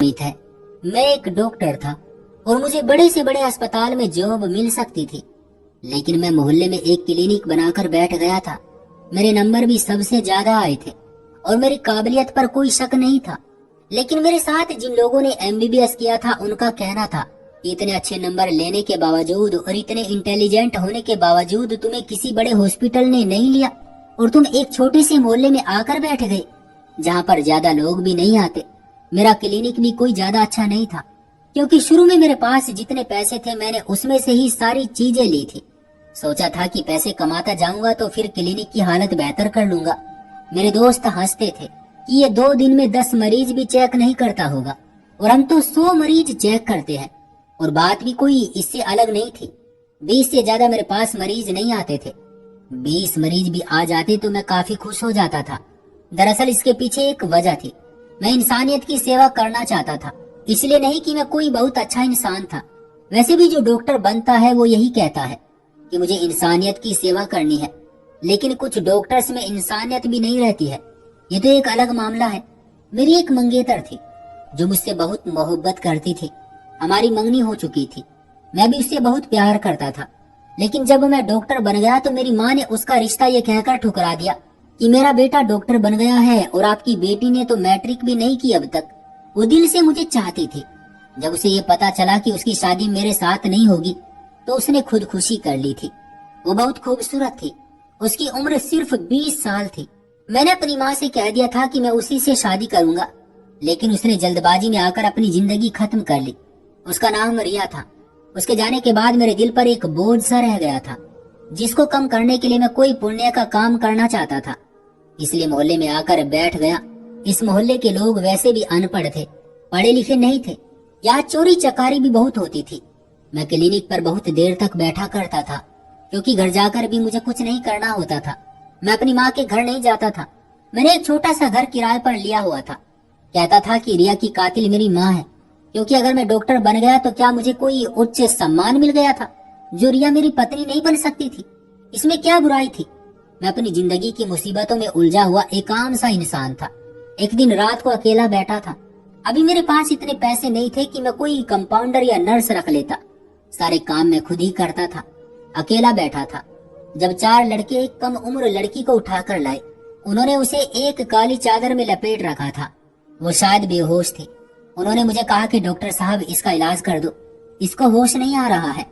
अमित है। मैं एक डॉक्टर था और मुझे बड़े से बड़े अस्पताल में जॉब मिल सकती थी, लेकिन मैं मोहल्ले में एक क्लिनिक बनाकर बैठ गया था। मेरे नंबर भी सबसे ज्यादा आए थे और मेरी काबिलियत पर कोई शक नहीं था। लेकिन मेरे साथ जिन लोगों ने एमबीबीएस किया था उनका कहना था कि इतने अच्छे नंबर लेने के बावजूद और इतने इंटेलिजेंट होने के बावजूद तुम्हें किसी बड़े हॉस्पिटल ने नहीं लिया और तुम एक छोटे से मोहल्ले में आकर बैठ गए जहाँ पर ज्यादा लोग भी नहीं आते। मेरा क्लिनिक भी कोई ज्यादा अच्छा नहीं था, क्योंकि शुरू में मेरे पास जितने पैसे थे मैंने उसमें से ही सारी चीजें ली थी। सोचा था कि पैसे कमाता जाऊंगा तो फिर क्लिनिक की हालत बेहतर कर लूंगा। मेरे दोस्त हंसते थे कि ये 2 दिन में 10 मरीज भी चेक नहीं करता होगा और हम तो 100 मरीज चेक करते हैं। और बात भी कोई इससे अलग नहीं थी। 20 से ज्यादा मेरे पास मरीज नहीं आते थे। 20 मरीज भी आ जाते तो मैं काफी खुश हो जाता था। दरअसल इसके पीछे एक वजह थी। मैं इंसानियत की सेवा करना चाहता था, इसलिए नहीं कि मैं कोई बहुत अच्छा इंसान था। वैसे भी जो डॉक्टर बनता है वो यही कहता है कि मुझे इंसानियत की सेवा करनी है, लेकिन कुछ डॉक्टर्स में इंसानियत भी नहीं रहती है। ये तो एक अलग मामला है। मेरी एक मंगेतर थी जो मुझसे बहुत मोहब्बत करती थी। हमारी मंगनी हो चुकी थी। मैं भी उससे बहुत प्यार करता था, लेकिन जब मैं डॉक्टर बन गया तो मेरी माँ ने उसका रिश्ता ये कहकर ठुकरा दिया कि मेरा बेटा डॉक्टर बन गया है और आपकी बेटी ने तो मैट्रिक भी नहीं की अब तक। वो दिल से मुझे चाहती थी। जब उसे ये पता चला कि उसकी शादी मेरे साथ नहीं होगी तो उसने खुदकुशी कर ली थी। वो बहुत खूबसूरत थी। उसकी उम्र सिर्फ 20 साल थी। मैंने अपनी माँ से कह दिया था कि मैं उसी से शादी करूंगा, लेकिन उसने जल्दबाजी में आकर अपनी जिंदगी खत्म कर ली। उसका नाम रिया था। उसके जाने के बाद मेरे दिल पर एक बोझ सा रह गया था, जिसको कम करने के लिए मैं कोई पुण्य का काम करना चाहता था। इसलिए मोहल्ले में आकर बैठ गया। इस मोहल्ले के लोग वैसे भी अनपढ़ थे, पढ़े लिखे नहीं थे। यहाँ चोरी चकारी भी बहुत होती थी। मैं क्लिनिक पर बहुत देर तक बैठा करता था, क्योंकि घर जाकर भी मुझे कुछ नहीं करना होता था। मैं अपनी माँ के घर नहीं जाता था। मैंने एक छोटा सा घर किराए पर लिया हुआ था। कहता था कि रिया की कातिल मेरी माँ है, क्योंकि अगर मैं डॉक्टर बन गया तो क्या मुझे कोई उच्च सम्मान मिल गया था जो रिया मेरी पत्नी नहीं बन सकती थी? इसमें क्या बुराई थी? मैं अपनी जिंदगी की मुसीबतों में उलझा हुआ एक आम सा इंसान था। एक दिन रात को अकेला बैठा था। अभी मेरे पास इतने पैसे नहीं थे कि मैं कोई कंपाउंडर या नर्स रख लेता। सारे काम मैं खुद ही करता था। अकेला बैठा था जब 4 लड़के एक कम उम्र लड़की को उठाकर लाए। उन्होंने उसे एक काली चादर में लपेट रखा था। वो शायद बेहोश थी। उन्होंने मुझे कहा कि डॉक्टर साहब इसका इलाज कर दो, इसको होश नहीं आ रहा है।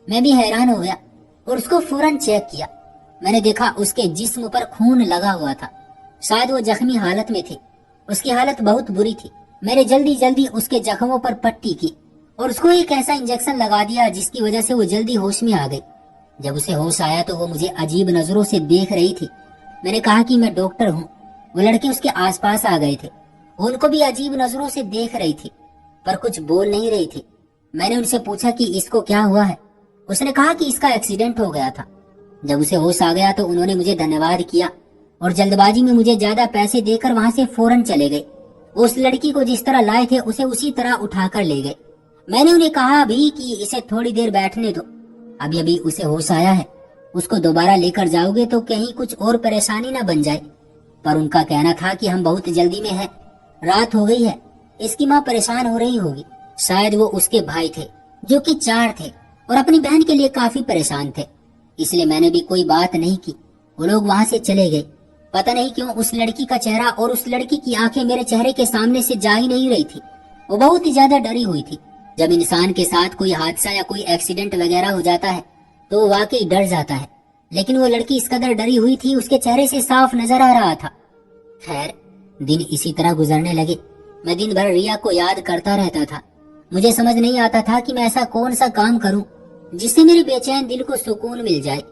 मैं भी हैरान हो गया और उसको फौरन चेक किया। मैंने देखा उसके जिस्म पर खून लगा हुआ था। शायद वो जख्मी हालत में थे। उसकी हालत बहुत बुरी थी। मैंने जल्दी जल्दी उसके जख्मों पर पट्टी की और उसको एक ऐसा इंजेक्शन लगा दिया जिसकी वजह से वो जल्दी होश में आ गई। जब उसे होश आया तो वो मुझे अजीब नजरों से देख रही थी। मैंने कहा कि मैं डॉक्टर हूँ। वो लड़के उसके आसपास आ गए थे। उनको भी अजीब नजरों से देख रही थी, पर कुछ बोल नहीं रही थी। मैंने उनसे पूछा कि इसको क्या हुआ है। उसने कहा कि इसका एक्सीडेंट हो गया था। जब उसे होश आ गया तो उन्होंने मुझे धन्यवाद किया और जल्दबाजी में मुझे ज्यादा पैसे देकर वहां से फौरन चले गए। वो उस लड़की को जिस तरह लाए थे उसे उसी तरह उठाकर ले गए। मैंने उन्हें कहा भी कि इसे थोड़ी देर बैठने दो, अभी अभी उसे होश आया है। उसको दोबारा लेकर जाओगे तो कहीं कुछ और परेशानी ना बन जाए। पर उनका कहना था कि हम बहुत जल्दी में हैं, रात हो गई है। इसकी माँ परेशान हो रही होगी। शायद वो उसके भाई थे जो कि 4 थे और अपनी बहन के लिए काफी परेशान थे। इसलिए मैंने भी कोई बात नहीं की। वो लोग वहां से चले गए। पता नहीं क्यों उस लड़की का चेहरा और उस लड़की की आंखें मेरे चेहरे के सामने से जा ही नहीं रही थी। वो बहुत ही ज्यादा डरी हुई थी। जब इंसान के साथ कोई हादसा या कोई एक्सीडेंट वगैरह हो जाता है तो वो वाकई डर जाता है, लेकिन वो लड़की इस कदर डरी हुई थी, उसके चेहरे से साफ नजर आ रहा था। खैर, दिन इसी तरह गुजरने लगे। मैं दिन भर रिया को याद करता रहता था। मुझे समझ नहीं आता था कि मैं ऐसा कौन सा काम करूं जिससे मेरे बेचैन दिल को सुकून मिल जाए।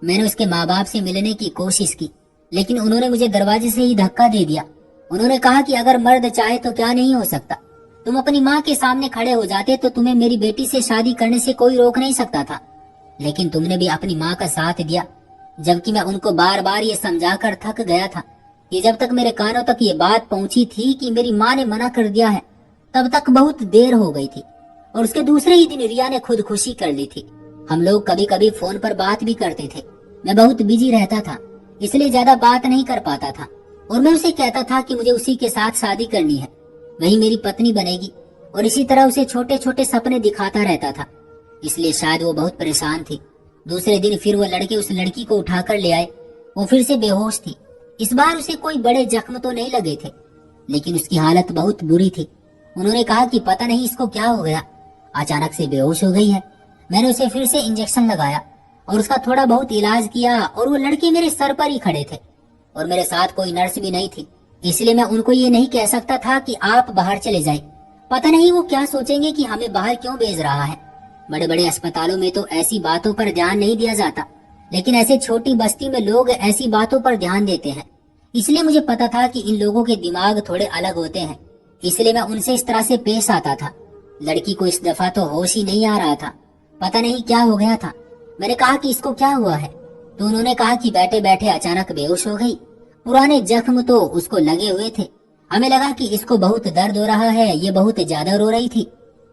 मैंने उसके माँ बाप से मिलने की कोशिश की, लेकिन उन्होंने मुझे दरवाजे से ही धक्का दे दिया। उन्होंने कहा कि अगर मर्द चाहे तो क्या नहीं हो सकता। तुम अपनी माँ के सामने खड़े हो जाते तो तुम्हें मेरी बेटी से शादी करने से कोई रोक नहीं सकता था, लेकिन तुमने भी अपनी माँ का साथ दिया। जबकि मैं उनको बार बार ये समझाकर थक गया था कि जब तक मेरे कानों तक ये बात पहुंची थी कि मेरी माँ ने मना कर दिया है, तब तक बहुत देर हो गई थी। और उसके दूसरे ही दिन रिया ने खुदकुशी कर ली थी। हम लोग कभी कभी फोन पर बात भी करते थे। मैं बहुत बिजी रहता था, इसलिए ज्यादा बात नहीं कर पाता था और मैं उसे कहता था कि मुझे उसी के साथ शादी करनी है, वही मेरी पत्नी बनेगी। और इसी तरह उसे छोटे छोटे सपने दिखाता रहता था, इसलिए शायद वो बहुत परेशान थी। दूसरे दिन फिर वो लड़के उस लड़की को उठाकर ले आए। वो फिर से बेहोश थी। इस बार उसे कोई बड़े जख्म तो नहीं लगे थे, लेकिन उसकी हालत बहुत बुरी थी। उन्होंने कहा कि पता नहीं इसको क्या हो गया, अचानक से बेहोश हो गई है। मैंने उसे फिर से इंजेक्शन लगाया और उसका थोड़ा बहुत इलाज किया, और वो लड़के मेरे सर पर ही खड़े थे और मेरे साथ कोई नर्स भी नहीं थी, इसलिए मैं उनको ये नहीं कह सकता था कि आप बाहर चले जाएं। पता नहीं वो क्या सोचेंगे कि हमें बाहर क्यों भेज रहा है। बड़े बड़े अस्पतालों में तो ऐसी बातों पर ध्यान नहीं दिया जाता, लेकिन ऐसे छोटी बस्ती में लोग ऐसी बातों पर ध्यान देते हैं। इसलिए मुझे पता था कि इन लोगों के दिमाग थोड़े अलग होते हैं, इसलिए मैं उनसे इस तरह से पेश आता था। लड़की को इस दफा तो होश ही नहीं आ रहा था, पता नहीं क्या हो गया था। मैंने कहा कि इसको क्या हुआ है, तो उन्होंने कहा कि बैठे बैठे अचानक बेहोश हो गई। पुराने जख्म तो उसको लगे हुए थे। हमें लगा कि इसको बहुत दर्द हो रहा है, ये बहुत ज्यादा रो रही थी।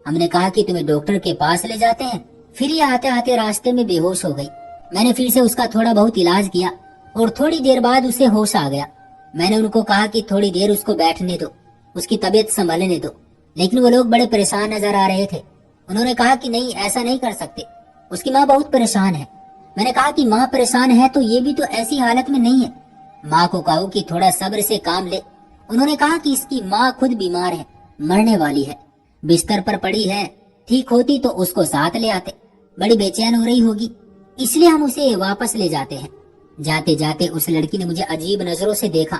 हमने कहा कि तुम्हें डॉक्टर के पास ले जाते हैं। फिर ये आते आते रास्ते में बेहोश हो गई। मैंने फिर से उसका थोड़ा बहुत इलाज किया और थोड़ी देर बाद उसे होश आ गया। मैंने उनको कहा कि थोड़ी देर उसको बैठने दो, उसकी तबीयत संभालने दो, लेकिन वो लोग बड़े परेशान नजर आ रहे थे। उन्होंने कहा कि नहीं, ऐसा नहीं कर सकते, उसकी माँ बहुत परेशान है। मैंने कहा कि माँ परेशान है तो ये भी तो ऐसी हालत में नहीं है। माँ को कहो कि थोड़ा सब्र से काम ले। उन्होंने कहा कि इसकी माँ खुद बीमार है, मरने वाली है, बिस्तर पर पड़ी है, ठीक होती तो उसको साथ ले आते, बड़ी बेचैन हो रही होगी, इसलिए हम उसे वापस ले जाते हैं। जाते जाते उस लड़की ने मुझे अजीब नजरों से देखा।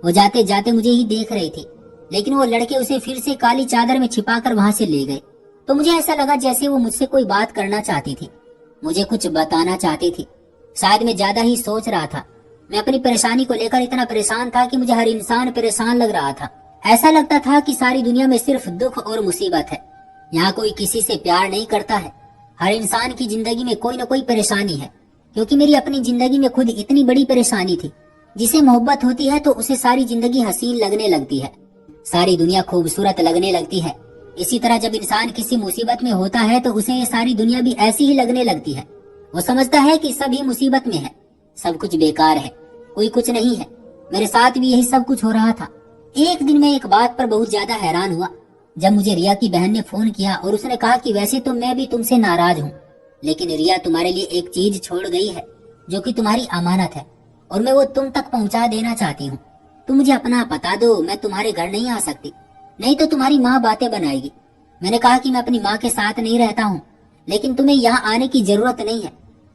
वो जाते जाते मुझे ही देख रही थी, लेकिन वो लड़के उसे फिर से काली चादर में छिपाकर वहां से ले गए। तो मुझे ऐसा लगा जैसे वो मुझसे कोई बात करना चाहती थी, मुझे कुछ बताना चाहती थी। शायद मैं ज्यादा ही सोच रहा था। मैं अपनी परेशानी को लेकर इतना परेशान था कि मुझे हर इंसान परेशान लग रहा था। ऐसा लगता था कि सारी दुनिया में सिर्फ दुख और मुसीबत है। यहाँ कोई किसी से प्यार नहीं करता है। हर इंसान की जिंदगी में कोई न कोई परेशानी है, क्योंकि मेरी अपनी जिंदगी में खुद इतनी बड़ी परेशानी थी। जिसे मोहब्बत होती है तो उसे सारी जिंदगी हसीन लगने लगती है, सारी दुनिया खूबसूरत लगने लगती है। इसी तरह जब इंसान किसी मुसीबत में होता है तो उसे ये सारी दुनिया भी ऐसी ही लगने लगती है। वो समझता है कि सब ही मुसीबत में है, सब कुछ बेकार है, कोई कुछ नहीं है। मेरे साथ भी यही सब कुछ हो रहा था। एक दिन मैं एक बात पर बहुत ज्यादा हैरान हुआ, जब मुझे रिया की बहन ने फोन किया और उसने कहा कि वैसे तो मैं भी तुमसे नाराज हूँ, लेकिन रिया तुम्हारे लिए एक चीज छोड़ गई है जो कि तुम्हारी अमानत है, और मैं वो तुम तक पहुँचा देना चाहती हूँ। तुम मुझे अपना बता दो, मैं तुम्हारे घर नहीं आ सकती, नहीं तो तुम्हारी माँ बातें बनाएगी। मैंने कहा कि मैं अपनी माँ के साथ नहीं रहता हूँ, लेकिन तुम्हें यहाँ आने की जरूरत नहीं है,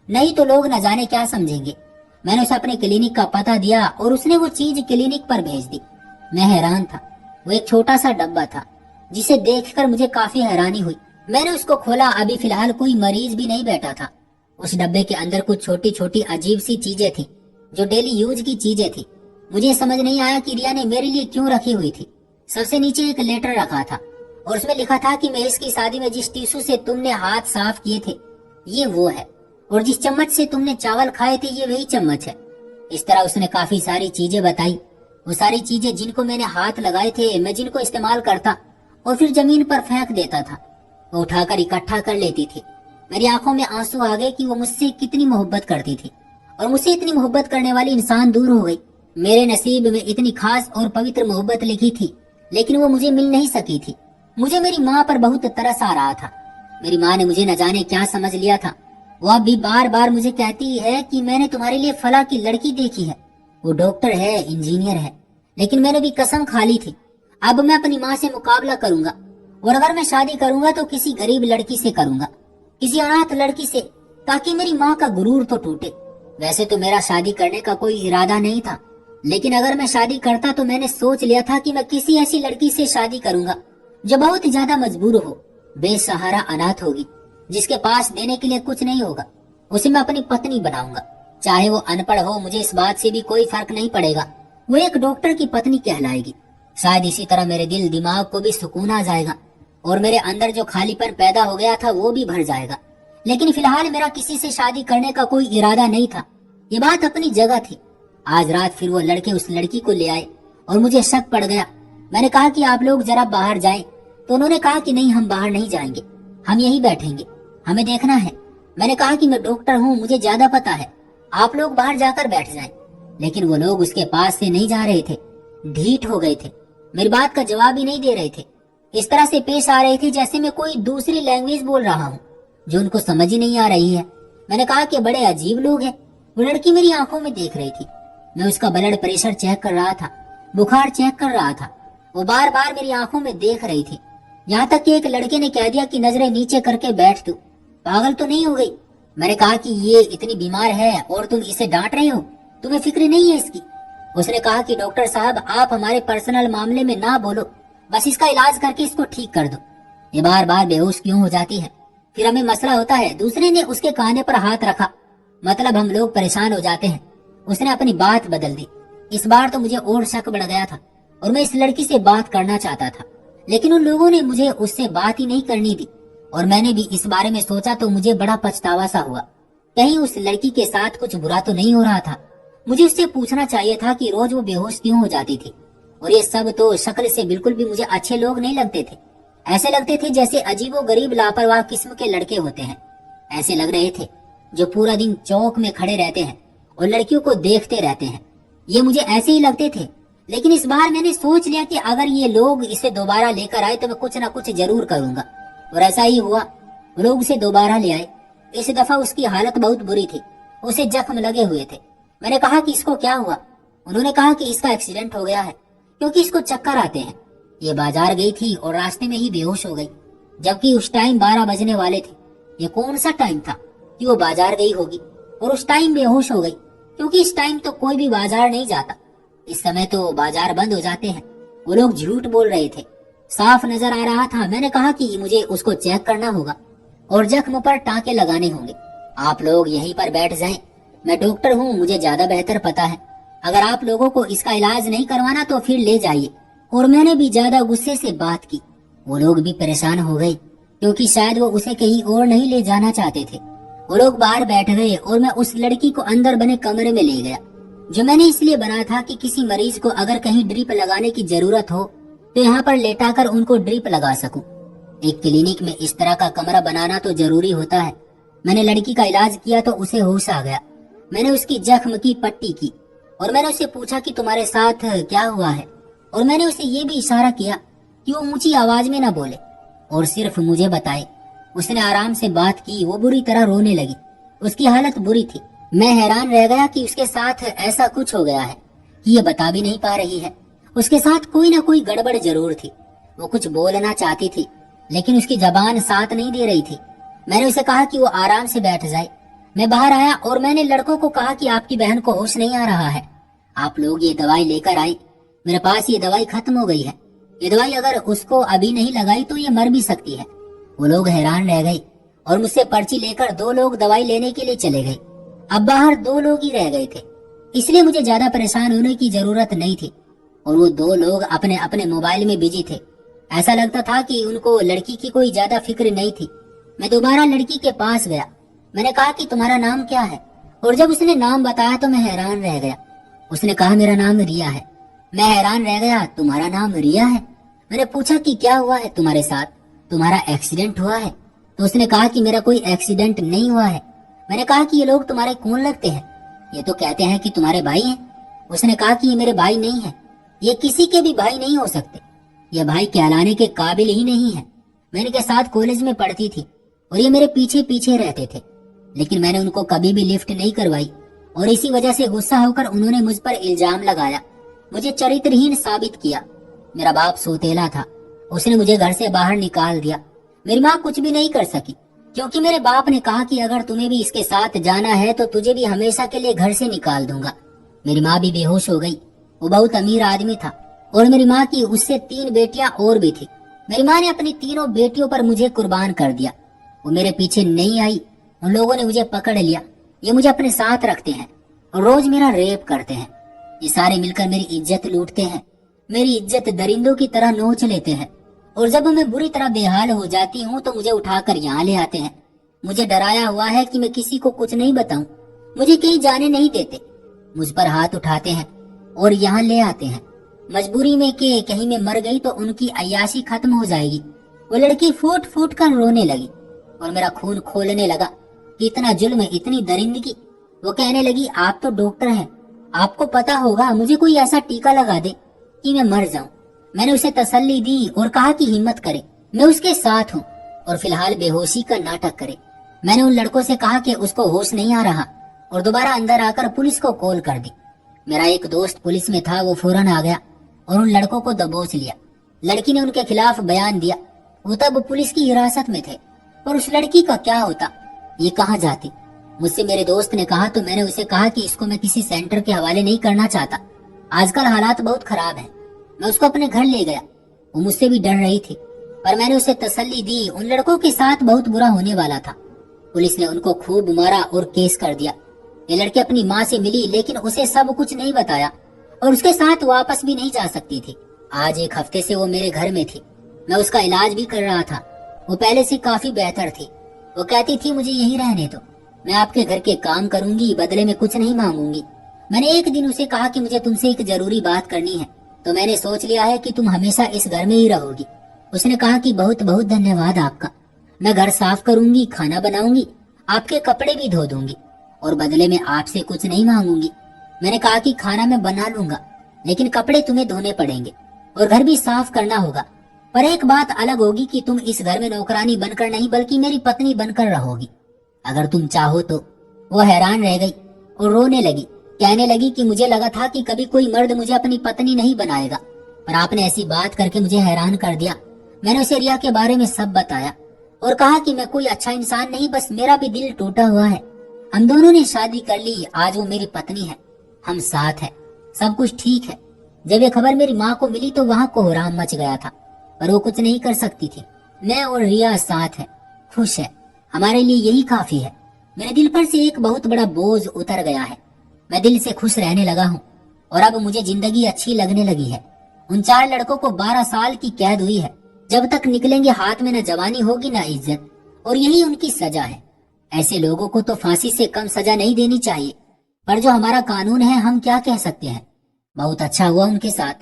नहीं तो लोग न जाने क्या समझेंगे। मैंने उसे अपने क्लिनिक का पता दिया और उसने वो चीज क्लिनिक पर भेज दी। मैं हैरान था। वो एक छोटा सा डब्बा था जिसे देखकर मुझे काफी हैरानी हुई। मैंने उसको खोला। अभी फिलहाल कोई मरीज भी नहीं बैठा था। उस डब्बे के अंदर कुछ छोटी छोटी अजीब सी चीजें थी जो डेली यूज की चीजें थी। मुझे समझ नहीं आया कि रिया ने मेरे लिए क्यों रखी हुई थी। सबसे नीचे एक लेटर रखा था और उसमें लिखा था कि महेश की शादी में जिस टिश्यू से तुमने हाथ साफ किए थे ये वो है, और जिस चम्मच से तुमने चावल खाए थे ये वही चम्मच है। इस तरह उसने काफी सारी चीजें बताई। वो सारी चीजें जिनको मैंने हाथ लगाए थे, मैं जिनको इस्तेमाल करता और फिर जमीन पर फेंक देता था, वो उठाकर इकट्ठा कर लेती थी। मेरी आंखों में आंसू आ गए कि वो मुझसे कितनी मोहब्बत करती थी, और मुझसे इतनी मोहब्बत करने वाली इंसान दूर हो गई। मेरे नसीब में इतनी खास और पवित्र मोहब्बत लिखी थी, लेकिन वो मुझे मिल नहीं सकी थी। मुझे मेरी माँ पर बहुत तरस आ रहा था। मेरी माँ ने मुझे न जाने क्या समझ लिया था। वो अब भी बार बार मुझे कहती है कि मैंने तुम्हारे लिए फला की लड़की देखी है, वो डॉक्टर है, इंजीनियर है, लेकिन मैंने भी कसम खा ली थी अब मैं अपनी माँ से मुकाबला करूंगा, और अगर मैं शादी करूंगा तो किसी गरीब लड़की से करूंगा, किसी अनाथ लड़की से, ताकि मेरी माँ का गुरूर तो टूटे। वैसे तो मेरा शादी करने का कोई इरादा नहीं था, लेकिन अगर मैं शादी करता तो मैंने सोच लिया था कि मैं किसी ऐसी लड़की से शादी करूंगा जो बहुत ज्यादा मजबूर हो, बेसहारा अनाथ होगी, जिसके पास देने के लिए कुछ नहीं होगा। उसे मैं अपनी पत्नी बनाऊंगा, चाहे वो अनपढ़ हो, मुझे इस बात से भी कोई फर्क नहीं पड़ेगा। वो एक डॉक्टर की पत्नी कहलाएगी। शायद इसी तरह मेरे दिल दिमाग को भी सुकून आ जाएगा और मेरे अंदर जो खालीपन पैदा हो गया था वो भी भर जाएगा। लेकिन फिलहाल मेरा किसी से शादी करने का कोई इरादा नहीं था। ये बात अपनी जगह थी। आज रात फिर वो लड़के उस लड़की को ले आए और मुझे शक पड़ गया। मैंने कहा कि आप लोग जरा बाहर जाएं, तो उन्होंने कहा कि नहीं, हम बाहर नहीं जाएंगे, हम यहीं बैठेंगे, हमें देखना है। मैंने कहा कि मैं डॉक्टर हूँ, मुझे ज्यादा पता है, आप लोग बाहर जाकर बैठ जाएं। लेकिन वो लोग उसके पास से नहीं जा रहे थे, ढीठ हो गए थे, मेरी बात का जवाब ही नहीं दे रहे थे। इस तरह से पेश आ रही थी जैसे मैं कोई दूसरी लैंग्वेज बोल रहा हूँ जो उनको समझ ही नहीं आ रही है। मैंने कहा कि बड़े अजीब लोग हैं। वो लड़की मेरी आंखों में देख रही थी। मैं उसका ब्लड प्रेशर चेक कर रहा था, बुखार चेक कर रहा था। वो बार बार मेरी आंखों में देख रही थी। यहाँ तक कि एक लड़के ने कह दिया कि नजरें नीचे करके बैठ, तू पागल तो नहीं हो गई। मैंने कहा कि ये इतनी बीमार है और तुम इसे डांट रहे हो, तुम्हें फिक्र नहीं है इसकी। उसने कहा कि डॉक्टर साहब, आप हमारे पर्सनल मामले में ना बोलो, बस इसका इलाज करके इसको ठीक कर दो। ये बार बार बेहोश क्यों हो जाती है, फिर हमें मसला होता है। दूसरे ने उसके काने पर हाथ रखा, मतलब हम लोग परेशान हो जाते हैं। उसने अपनी बात बदल दी। इस बार तो मुझे और शक बढ़ गया था और मैं इस लड़की से बात करना चाहता था, लेकिन उन लोगों ने मुझे उससे बात ही नहीं करनी दी। और मैंने भी इस बारे में सोचा तो मुझे बड़ा पछतावा सा हुआ। कहीं उस लड़की के साथ कुछ बुरा तो नहीं हो रहा था। मुझे उससे पूछना चाहिए था कि रोज वो बेहोश क्यों हो जाती थी। और ये सब तो शक्ल से बिल्कुल भी मुझे अच्छे लोग नहीं लगते थे। ऐसे लगते थे जैसे अजीबो गरीब लापरवाह किस्म के लड़के होते हैं। ऐसे लग रहे थे जो पूरा दिन चौक में खड़े रहते हैं और लड़कियों को देखते रहते हैं। ये मुझे ऐसे ही लगते थे। लेकिन इस बार मैंने सोच लिया कि अगर ये लोग इसे दोबारा लेकर आए तो मैं कुछ ना कुछ जरूर करूंगा। और ऐसा ही हुआ। लोग उसे दोबारा ले आए। इस दफा उसकी हालत बहुत बुरी थी, उसे जख्म लगे हुए थे। मैंने कहा कि इसको क्या हुआ। उन्होंने कहा कि इसका एक्सीडेंट हो गया है क्योंकि इसको चक्कर आते हैं। ये बाजार गई थी और रास्ते में ही बेहोश हो गई, जबकि उस टाइम 12 बजने वाले थे। ये कौन सा टाइम था कि वो बाजार गई होगी और उस टाइम बेहोश हो गई, क्योंकि इस टाइम तो कोई भी बाजार नहीं जाता। इस समय तो बाजार बंद हो जाते हैं। वो लोग झूठ बोल रहे थे, साफ नजर आ रहा था। मैंने कहा कि मुझे उसको चेक करना होगा और जख्म पर टांके लगाने होंगे। आप लोग यहीं पर बैठ जाएं, मैं डॉक्टर हूँ, मुझे ज्यादा बेहतर पता है। अगर आप लोगों को इसका इलाज नहीं करवाना तो फिर ले जाइए। और मैंने भी ज्यादा गुस्से से बात की। वो लोग भी परेशान हो गए क्योंकि शायद वो उसे कहीं और नहीं ले जाना चाहते थे। वो लोग बाहर बैठ गए और मैं उस लड़की को अंदर बने कमरे में ले गया, जो मैंने इसलिए बना था कि किसी मरीज को अगर कहीं ड्रिप लगाने की जरूरत हो तो यहाँ पर लेटाकर उनको ड्रिप लगा सकूं। एक क्लिनिक में इस तरह का कमरा बनाना तो जरूरी होता है। मैंने लड़की का इलाज किया तो उसे होश आ गया। मैंने उसकी जख्म की पट्टी की और मैंने उससे पूछा कि तुम्हारे साथ क्या हुआ है। और मैंने उसे ये भी इशारा किया कि वो ऊंची आवाज में ना बोले और सिर्फ मुझे बताए। उसने आराम से बात की। वो बुरी तरह रोने लगी। उसकी हालत बुरी थी। मैं हैरान रह गया कि उसके साथ ऐसा कुछ हो गया है कि ये बता भी नहीं पा रही है। उसके साथ कोई ना कोई गड़बड़ जरूर थी। वो कुछ बोलना चाहती थी लेकिन उसकी जबान साथ नहीं दे रही थी। मैंने उसे कहा कि वो आराम से बैठ जाए। मैं बाहर आया और मैंने लड़कों को कहा कि आपकी बहन को होश नहीं आ रहा है, आप लोग ये दवाई लेकर आए। मेरे पास ये दवाई खत्म हो गई है। ये दवाई अगर उसको अभी नहीं लगाई तो ये मर भी सकती है। वो लोग हैरान रह गए और मुझसे पर्ची लेकर 2 लोग दवाई लेने के लिए चले गए। अब बाहर 2 लोग ही रह गए थे, इसलिए मुझे ज्यादा परेशान होने की जरूरत नहीं थी। और वो 2 लोग अपने अपने मोबाइल में बिजी थे। ऐसा लगता था कि उनको लड़की की कोई ज्यादा फिक्र नहीं थी। मैं दोबारा लड़की के पास गया। मैंने कहा कि तुम्हारा नाम क्या है। और जब उसने नाम बताया तो मैं हैरान रह गया। उसने कहा मेरा नाम रिया है। मैं हैरान रह गया, तुम्हारा नाम रिया है। मैंने पूछा कि क्या हुआ है तुम्हारे साथ, तुम्हारा एक्सीडेंट हुआ है। तो उसने कहा कि मेरा कोई एक्सीडेंट नहीं हुआ है। मैंने कहा कि ये लोग तुम्हारे कौन लगते हैं, ये तो कहते हैं कि तुम्हारे भाई हैं। उसने कहा कि ये मेरे भाई नहीं है, ये किसी के भी भाई नहीं हो सकते, ये भाई कहलाने के काबिल ही नहीं है। मैं इनके साथ कॉलेज में पढ़ती थी और ये मेरे पीछे पीछे रहते थे, लेकिन मैंने उनको कभी भी लिफ्ट नहीं करवाई और इसी वजह से गुस्सा होकर उन्होंने मुझ पर इल्जाम लगाया, मुझे चरित्रहीन साबित किया। मेरा बाप सोतेला था, उसने मुझे घर से बाहर निकाल दिया। मेरी माँ कुछ भी नहीं कर सकी क्योंकि मेरे बाप ने कहा कि अगर तुम्हें भी इसके साथ जाना है तो तुझे भी हमेशा के लिए घर से निकाल दूंगा। मेरी माँ भी बेहोश हो गई। वो बहुत अमीर आदमी था और मेरी माँ की उससे 3 बेटियां और भी थी। मेरी माँ ने अपनी तीनों बेटियों पर मुझे कुर्बान कर दिया। वो मेरे पीछे नहीं आई, उन लोगों ने मुझे पकड़ लिया। ये मुझे अपने साथ रखते हैं और रोज मेरा रेप करते हैं। ये सारे मिलकर मेरी इज्जत लूटते हैं, मेरी इज्जत दरिंदों की तरह नोच लेते हैं। और जब मैं बुरी तरह बेहाल हो जाती हूँ तो मुझे उठाकर यहाँ ले आते हैं। मुझे डराया हुआ है कि मैं किसी को कुछ नहीं बताऊं, मुझे कहीं जाने नहीं देते। मुझ पर हाथ उठाते हैं और यहाँ ले आते हैं मजबूरी में कि कहीं मैं मर गई तो उनकी अय्याशी खत्म हो जाएगी। वो लड़की फूट फूट कर रोने लगी और मेरा खून खोलने लगा कि इतना जुल्म, इतनी दरिंदगी। वो कहने लगी आप तो डॉक्टर हैं, आपको पता होगा, मुझे कोई ऐसा टीका लगा दे कि मैं मर जाऊं। मैंने उसे तसल्ली दी और कहा कि हिम्मत करे, मैं उसके साथ हूँ और फिलहाल बेहोशी का नाटक करे। मैंने उन लड़कों से कहा कि उसको होश नहीं आ रहा और दोबारा अंदर आकर पुलिस को कॉल कर दी। मेरा एक दोस्त पुलिस में था, वो फौरन आ गया और उन लड़कों को दबोच लिया। लड़की ने उनके खिलाफ बयान दिया। वो तब पुलिस की हिरासत में थे, पर उस लड़की का क्या होता, ये कहाँ जाती। मुझसे मेरे दोस्त ने कहा तो मैंने उसे कहा कि इसको मैं किसी सेंटर के हवाले नहीं करना चाहता, आजकल हालात बहुत खराब हैं। मैं उसको अपने घर ले गया। वो मुझसे भी डर रही थी, पर मैंने उसे तसल्ली दी। उन लड़कों के साथ बहुत बुरा होने वाला था। पुलिस ने उनको खूब मारा और केस कर दिया। ये लड़की अपनी माँ से मिली, लेकिन उसे सब कुछ नहीं बताया और उसके साथ वापस भी नहीं जा सकती थी। आज 1 हफ्ते से वो मेरे घर में थी। मैं उसका इलाज भी कर रहा था। वो पहले से काफी बेहतर थी। वो कहती थी मुझे यही रहने दो, मैं आपके घर के काम करूंगी, बदले में कुछ नहीं मांगूंगी। मैंने एक दिन उसे कहा कि मुझे तुमसे एक जरूरी बात करनी है, तो मैंने सोच लिया है कि तुम हमेशा इस घर में ही रहोगी। उसने कहा कि बहुत बहुत धन्यवाद आपका, मैं घर साफ करूंगी, खाना बनाऊंगी, आपके कपड़े भी धो दूंगी और बदले में आपसे कुछ नहीं मांगूंगी। मैंने कहा कि खाना मैं बना लूंगा, लेकिन कपड़े तुम्हें धोने पड़ेंगे और घर भी साफ करना होगा। पर एक बात अलग होगी कि तुम इस घर में नौकरानी बनकर नहीं बल्कि मेरी पत्नी बनकर रहोगी, अगर तुम चाहो तो। वो हैरान रह गई और रोने लगी। कहने लगी कि मुझे लगा था कि कभी कोई मर्द मुझे अपनी पत्नी नहीं बनाएगा, पर आपने ऐसी बात करके मुझे हैरान कर दिया। मैंने उसे रिया के बारे में सब बताया और कहा कि मैं कोई अच्छा इंसान नहीं, बस मेरा भी दिल टूटा हुआ है। हम दोनों ने शादी कर ली, आज वो मेरी पत्नी है, हम साथ हैं, सब कुछ ठीक है। जब ये खबर मेरी माँ को मिली तो वहाँ कोहराम मच गया था, पर वो कुछ नहीं कर सकती थी। मैं और रिया साथ है, खुश है, हमारे लिए यही काफी है। मेरे दिल पर से एक बहुत बड़ा बोझ उतर गया है। मैं दिल से खुश रहने लगा हूँ और अब मुझे जिंदगी अच्छी लगने लगी है। उन 4 लड़कों को 12 साल की कैद हुई है। जब तक निकलेंगे हाथ में न जवानी होगी न इज्जत, और यही उनकी सजा है। ऐसे लोगों को तो फांसी से कम सजा नहीं देनी चाहिए, पर जो हमारा कानून है हम क्या कह सकते हैं। बहुत अच्छा हुआ उनके साथ,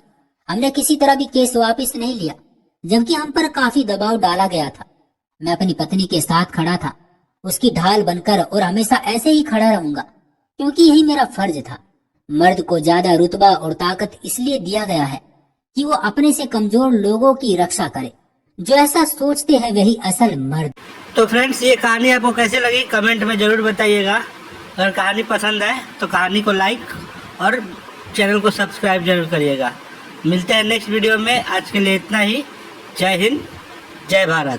हमने किसी तरह भी केस वापस नहीं लिया, जबकि हम पर काफी दबाव डाला गया था। मैं अपनी पत्नी के साथ खड़ा था, उसकी ढाल बनकर, और हमेशा ऐसे ही खड़ा रहूंगा, क्योंकि यही मेरा फर्ज था। मर्द को ज्यादा रुतबा और ताकत इसलिए दिया गया है कि वो अपने से कमजोर लोगों की रक्षा करे। जो ऐसा सोचते हैं वही असल मर्द। तो फ्रेंड्स, ये कहानी आपको कैसे लगी कमेंट में जरूर बताइएगा। अगर कहानी पसंद है तो कहानी को लाइक और चैनल को सब्सक्राइब जरूर करिएगा। मिलते हैं नेक्स्ट वीडियो में। आज के लिए इतना ही। जय हिंद, जय भारत।